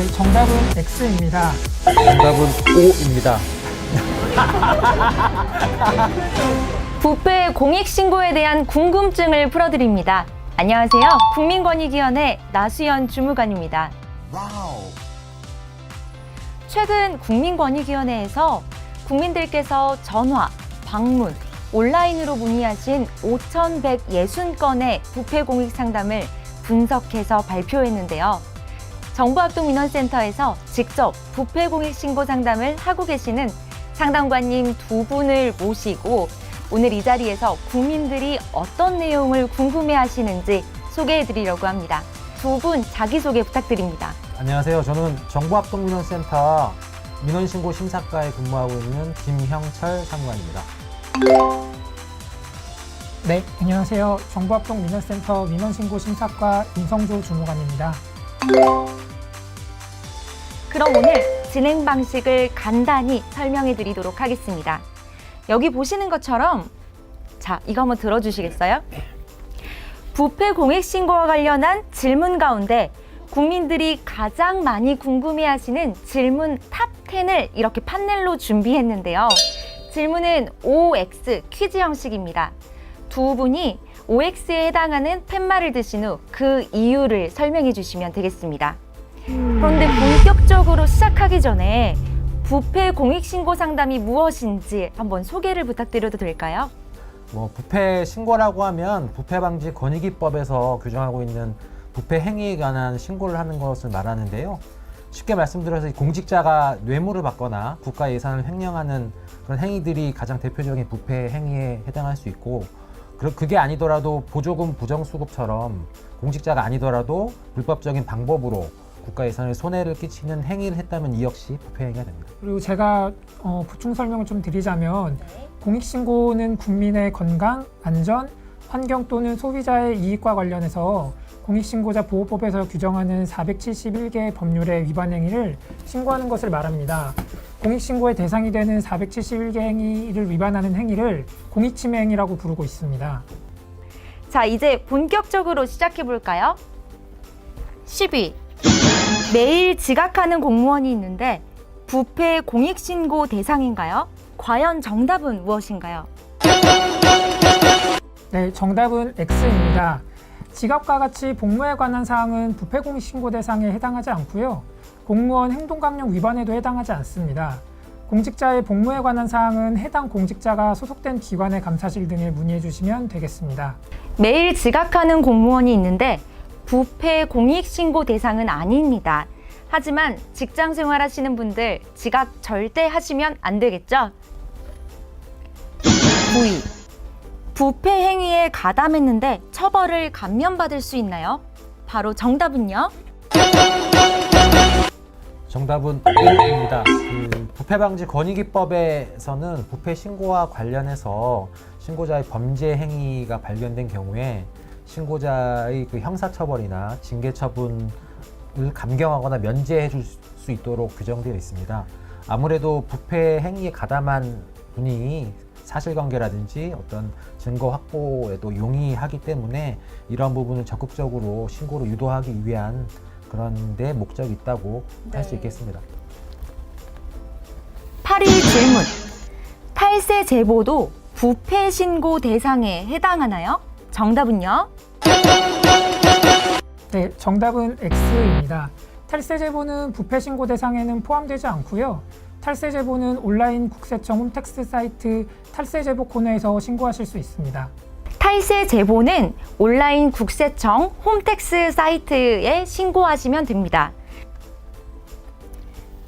네, 정답은 X입니다. 정답은 O입니다. 부패 공익신고에 대한 궁금증을 풀어드립니다. 안녕하세요. 국민권익위원회 나수연 주무관입니다. 최근 국민권익위원회에서 국민들께서 전화, 방문, 온라인으로 문의하신 5,160건의 부패 공익 상담을 분석해서 발표했는데요. 정부합동민원센터에서 직접 부패 공익 신고 상담을 하고 계시는 상담관님 두 분을 모시고 오늘 이 자리에서 국민들이 어떤 내용을 궁금해 하시는지 소개해 드리려고 합니다. 두 분 자기소개 부탁드립니다. 안녕하세요. 저는 정부합동민원센터 민원신고 심사과에 근무하고 있는 김형철 상무관입니다. 네, 안녕하세요. 정부합동민원센터 민원신고심사과 임성조 주무관입니다. 그럼 오늘 진행 방식을 간단히 설명해 드리도록 하겠습니다. 여기 보시는 것처럼 자, 이거 한번 들어주시겠어요? 부패 공익 신고와 관련한 질문 가운데 국민들이 가장 많이 궁금해하시는 질문 탑 10을 이렇게 판넬로 준비했는데요. 질문은 OX 퀴즈 형식입니다. 두 분이 OX에 해당하는 팻말을 드신 후 그 이유를 설명해 주시면 되겠습니다. 그런데 본격적으로 시작하기 전에 부패 공익신고 상담이 무엇인지 한번 소개를 부탁드려도 될까요? 부패 신고라고 하면 부패방지권익위법에서 규정하고 있는 부패 행위에 관한 신고를 하는 것을 말하는데요. 쉽게 말씀드려서 공직자가 뇌물을 받거나 국가 예산을 횡령하는 그런 행위들이 가장 대표적인 부패 행위에 해당할 수 있고, 그게 아니더라도 보조금 부정수급처럼 공직자가 아니더라도 불법적인 방법으로 국가 예산에 손해를 끼치는 행위를 했다면 이 역시 부패 행위가 됩니다. 그리고 제가 보충 설명을 좀 드리자면 공익신고는 국민의 건강, 안전, 환경 또는 소비자의 이익과 관련해서 공익신고자 보호법에서 규정하는 471개 법률의 위반 행위를 신고하는 것을 말합니다. 공익신고의 대상이 되는 471개 행위를 위반하는 행위를 공익침해 행위라고 부르고 있습니다. 자, 이제 본격적으로 시작해 볼까요? 10위. 매일 지각하는 공무원이 있는데 부패 공익신고 대상인가요? 과연 정답은 무엇인가요? 네, 정답은 X입니다. 지각과 같이 복무에 관한 사항은 부패 공익신고 대상에 해당하지 않고요. 공무원 행동강령 위반에도 해당하지 않습니다. 공직자의 복무에 관한 사항은 해당 공직자가 소속된 기관의 감사실 등에 문의해 주시면 되겠습니다. 매일 지각하는 공무원이 있는데 부패 공익신고 대상은 아닙니다. 하지만 직장 생활하시는 분들 지각 절대 하시면 안 되겠죠? 9위. 부패 행위에 가담했는데 처벌을 감면받을 수 있나요? 바로 정답은요? 정답은 O입니다. 부패방지권익위법에서는 부패 신고와 관련해서 신고자의 범죄 행위가 발견된 경우에 신고자의 형사처벌이나 징계처분을 감경하거나 면제해 줄 수 있도록 규정되어 있습니다. 아무래도 부패 행위에 가담한 분이 사실관계라든지 어떤 증거 확보에도 용이하기 때문에 이런 부분을 적극적으로 신고로 유도하기 위한 그런 데 목적이 있다고 할 수 있겠습니다. 8위 질문. 탈세 제보도 부패 신고 대상에 해당하나요? 정답은요? 네, 정답은 X입니다. 탈세 제보는 부패 신고 대상에는 포함되지 않고요. 탈세 제보는 온라인 국세청 홈택스 사이트 탈세 제보 코너에서 신고하실 수 있습니다. 탈세 제보는 온라인 국세청 홈택스 사이트에 신고하시면 됩니다.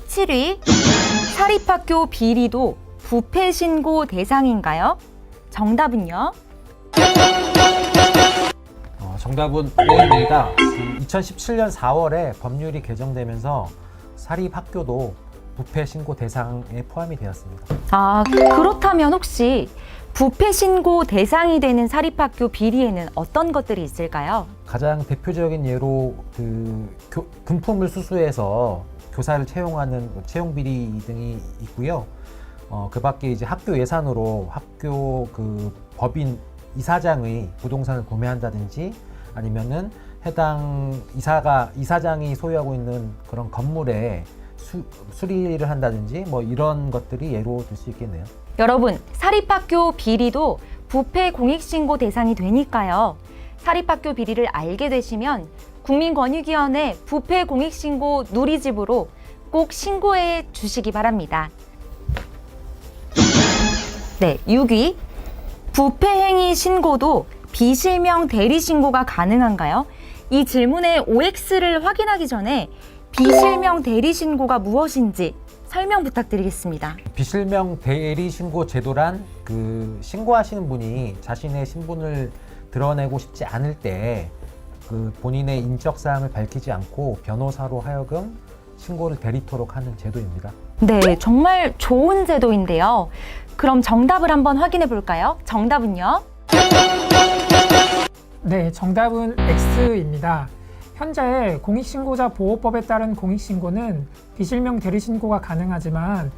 7위. 사립학교 비리도 부패 신고 대상인가요? 정답은요? 정답은 O입니다. 2017년 4월에 법률이 개정되면서 사립학교도 부패 신고 대상에 포함이 되었습니다. 아, 그렇다면 혹시 부패 신고 대상이 되는 사립학교 비리에는 어떤 것들이 있을까요? 가장 대표적인 예로 금품을 수수해서 교사를 채용하는 채용 비리 등이 있고요. 그 밖에 이제 학교 예산으로 학교 법인 이사장의 부동산을 구매한다든지 아니면은 해당 이사장이 소유하고 있는 그런 건물에 수리를 한다든지 뭐 이런 것들이 예로 들 수 있겠네요. 여러분, 사립학교 비리도 부패 공익신고 대상이 되니까요. 사립학교 비리를 알게 되시면 국민권익위원회 부패 공익신고 누리집으로 꼭 신고해 주시기 바랍니다. 네, 6위. 부패행위 신고도 비실명 대리 신고가 가능한가요? 이 질문의 OX를 확인하기 전에 비실명 대리 신고가 무엇인지 설명 부탁드리겠습니다. 비실명 대리 신고 제도란 그 신고하시는 분이 자신의 신분을 드러내고 싶지 않을 때 그 본인의 인적 사항을 밝히지 않고 변호사로 하여금 신고를 대리토록 하는 제도입니다. 네, 정말 좋은 제도인데요. 그럼 정답을 한번 확인해 볼까요? 정답은요? 네, 정답은 X입니다. 현재 공익신고자 보호법에 따른 공익신고는 비실명 대리신고가 가능하지만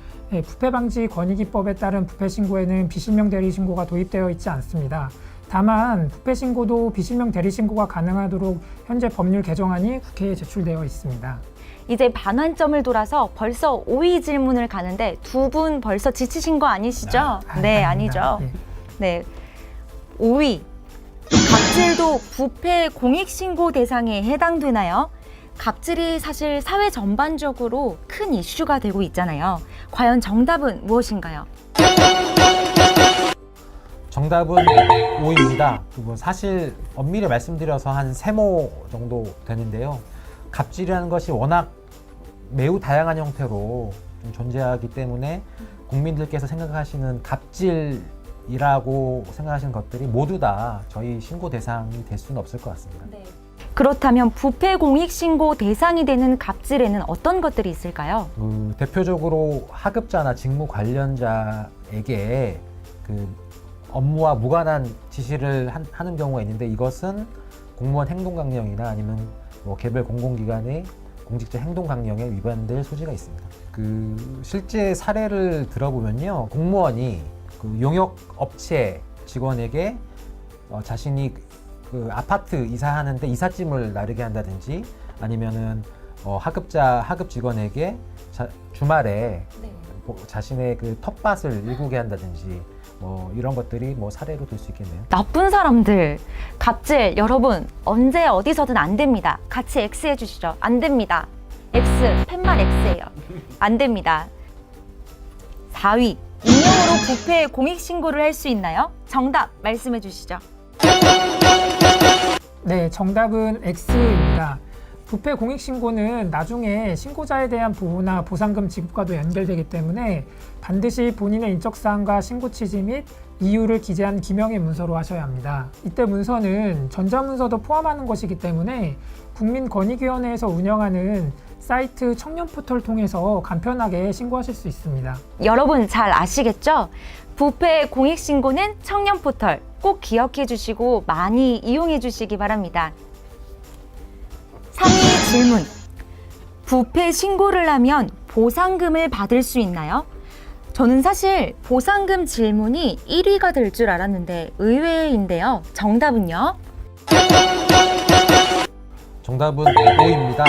부패방지권익위법에 따른 부패신고에는 비실명 대리신고가 도입되어 있지 않습니다. 다만 부패신고도 비실명 대리신고가 가능하도록 현재 법률 개정안이 국회에 제출되어 있습니다. 이제 반환점을 돌아서 벌써 5위 질문을 가는데 두 분 벌써 지치신 거 아니시죠? 네, 아닙니다. 아니죠. 네, 5위. 갑질도 부패 공익신고 대상에 해당되나요? 갑질이 사실 사회 전반적으로 큰 이슈가 되고 있잖아요. 과연 정답은 무엇인가요? 정답은 5입니다. 사실 엄밀히 말씀드려서 한 3모 정도 되는데요. 갑질이라는 것이 워낙 매우 다양한 형태로 좀 존재하기 때문에 국민들께서 생각하시는 갑질이라고 생각하시는 것들이 모두 다 저희 신고 대상이 될 수는 없을 것 같습니다. 네. 그렇다면 부패 공익신고 대상이 되는 갑질에는 어떤 것들이 있을까요? 대표적으로 하급자나 직무 관련자에게 그 업무와 무관한 지시를 하는 경우가 있는데 이것은 공무원 행동강령이나 아니면 뭐 개별 공공기관의 공직자 행동강령에 위반될 소지가 있습니다. 실제 사례를 들어보면요, 공무원이 그 용역 업체 직원에게 자신이 그 아파트 이사하는데 이삿짐을 나르게 한다든지 아니면은 하급 직원에게 주말에 자신의 그 텃밭을 일구게 한다든지 뭐 이런 것들이 뭐 사례로 들 수 있겠네요. 나쁜 사람들, 갑질, 여러분 언제 어디서든 안 됩니다. 같이 X 해주시죠. 안 됩니다. X, 팻말 X예요. 안 됩니다. 4위, 익명으로 부패 공익신고를 할 수 있나요? 정답 말씀해 주시죠. 네, 정답은 X입니다. 부패 공익신고는 나중에 신고자에 대한 보호나 보상금 지급과도 연결되기 때문에 반드시 본인의 인적사항과 신고 취지 및 이유를 기재한 기명의 문서로 하셔야 합니다. 이때 문서는 전자문서도 포함하는 것이기 때문에 국민권익위원회에서 운영하는 사이트 청년포털 통해서 간편하게 신고하실 수 있습니다. 여러분 잘 아시겠죠? 부패 공익신고는 청년포털 꼭 기억해 주시고 많이 이용해 주시기 바랍니다. 3위 질문. 부패 신고를 하면 보상금을 받을 수 있나요? 저는 사실 보상금 질문이 1위가 될 줄 알았는데 의외인데요. 정답은요? 정답은 5입니다.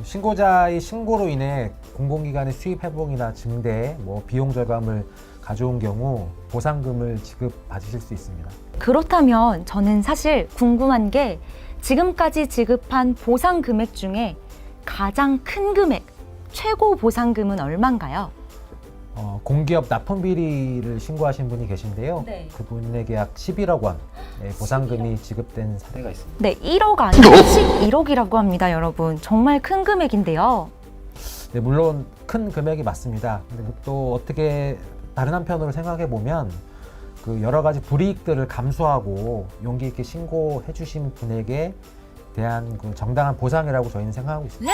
신고자의 신고로 인해 공공기관의 수입 회복이나 증대, 뭐 비용 절감을 가져온 경우 보상금을 지급받으실 수 있습니다. 그렇다면 저는 사실 궁금한 게 지금까지 지급한 보상 금액 중에 가장 큰 금액, 최고 보상금은 얼마인가요? 공기업 납품 비리를 신고하신 분이 계신데요. 네. 그분에게 약 11억 원 보상금이 지급된 사례가 있습니다. 네, 1억 아니고 11억이라고 합니다, 여러분. 정말 큰 금액인데요. 네, 물론 큰 금액이 맞습니다. 근데 또 어떻게 다른 한편으로 생각해 보면 그 여러 가지 불이익들을 감수하고 용기 있게 신고해 주신 분에게 대한 그 정당한 보상이라고 저희는 생각하고 있습니다.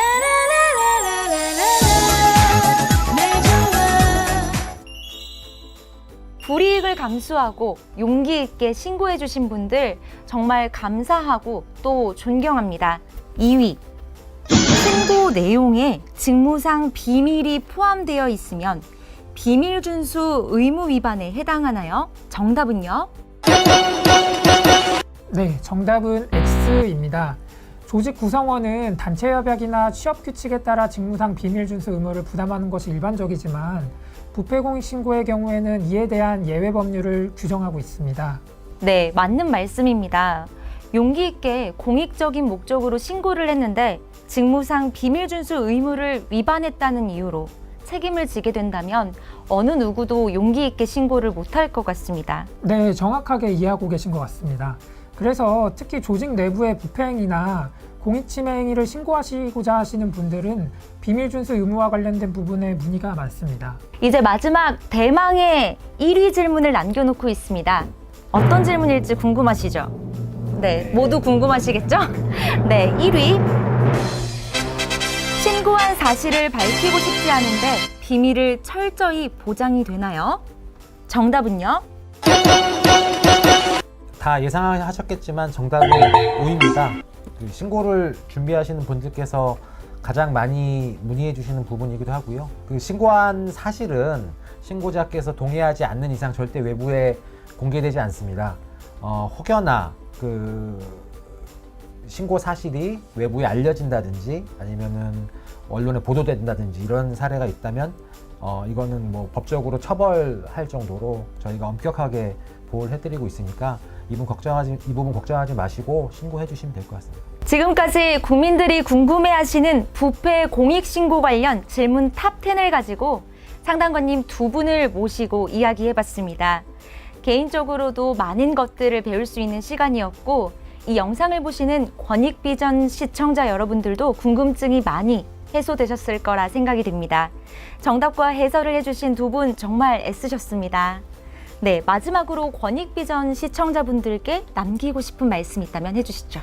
불이익을 감수하고 용기 있게 신고해 주신 분들 정말 감사하고 또 존경합니다. 2위. 신고 내용에 직무상 비밀이 포함되어 있으면 비밀 준수 의무 위반에 해당하나요? 정답은요? 네, 정답은 X입니다. 조직 구성원은 단체 협약이나 취업 규칙에 따라 직무상 비밀 준수 의무를 부담하는 것이 일반적이지만 부패 공익 신고의 경우에는 이에 대한 예외 법률을 규정하고 있습니다. 네, 맞는 말씀입니다. 용기 있게 공익적인 목적으로 신고를 했는데 직무상 비밀 준수 의무를 위반했다는 이유로 책임을 지게 된다면 어느 누구도 용기 있게 신고를 못할 것 같습니다. 네, 정확하게 이해하고 계신 것 같습니다. 그래서 특히 조직 내부의 부패 행위나 공익 침해 행위를 신고하시고자 하시는 분들은 비밀 준수 의무와 관련된 부분에 문의가 많습니다. 이제 마지막 대망의 1위 질문을 남겨놓고 있습니다. 어떤 질문일지 궁금하시죠? 네, 모두 궁금하시겠죠? 네, 1위. 신고한 사실을 밝히고 싶지 않은데 비밀을 철저히 보장이 되나요? 정답은요? 다 예상하셨겠지만 정답은 O입니다. 그 신고를 준비하시는 분들께서 가장 많이 문의해 주시는 부분이기도 하고요. 그 신고한 사실은 신고자께서 동의하지 않는 이상 절대 외부에 공개되지 않습니다. 혹여나 그 신고 사실이 외부에 알려진다든지 아니면은 언론에 보도된다든지 이런 사례가 있다면 이거는 뭐 법적으로 처벌할 정도로 저희가 엄격하게 보호를 해드리고 있으니까 이 부분 걱정하지 마시고 신고해 주시면 될 것 같습니다. 지금까지 국민들이 궁금해하시는 부패 공익신고 관련 질문 탑10을 가지고 상담관님 두 분을 모시고 이야기해봤습니다. 개인적으로도 많은 것들을 배울 수 있는 시간이었고 이 영상을 보시는 권익비전 시청자 여러분들도 궁금증이 많이 해소되셨을 거라 생각이 듭니다. 정답과 해설을 해주신 두 분 정말 애쓰셨습니다. 네, 마지막으로 권익비전 시청자분들께 남기고 싶은 말씀 있다면 해주시죠.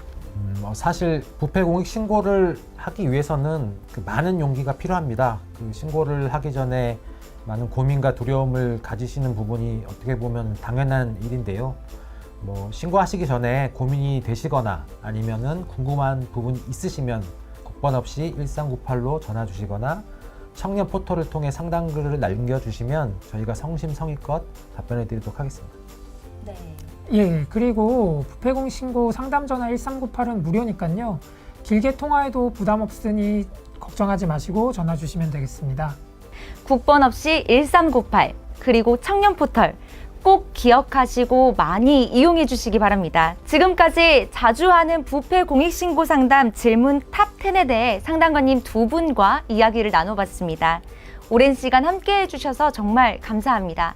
사실 부패 공익 신고를 하기 위해서는 그 많은 용기가 필요합니다. 그 신고를 하기 전에 많은 고민과 두려움을 가지시는 부분이 어떻게 보면 당연한 일인데요. 뭐 신고하시기 전에 고민이 되시거나 아니면은 궁금한 부분이 있으시면 국번 없이 1398로 전화 주시거나 청년 포털을 통해 상담글을 남겨주시면 저희가 성심성의껏 답변해 드리도록 하겠습니다. 네. 예, 그리고 부패 공익 신고 상담 전화 1398은 무료니까요. 길게 통화해도 부담 없으니 걱정하지 마시고 전화 주시면 되겠습니다. 국번 없이 1398 그리고 청년 포털 꼭 기억하시고 많이 이용해 주시기 바랍니다. 지금까지 자주 하는 부패 공익신고 상담 질문 탑10에 대해 상담관님 두 분과 이야기를 나눠봤습니다. 오랜 시간 함께 해주셔서 정말 감사합니다.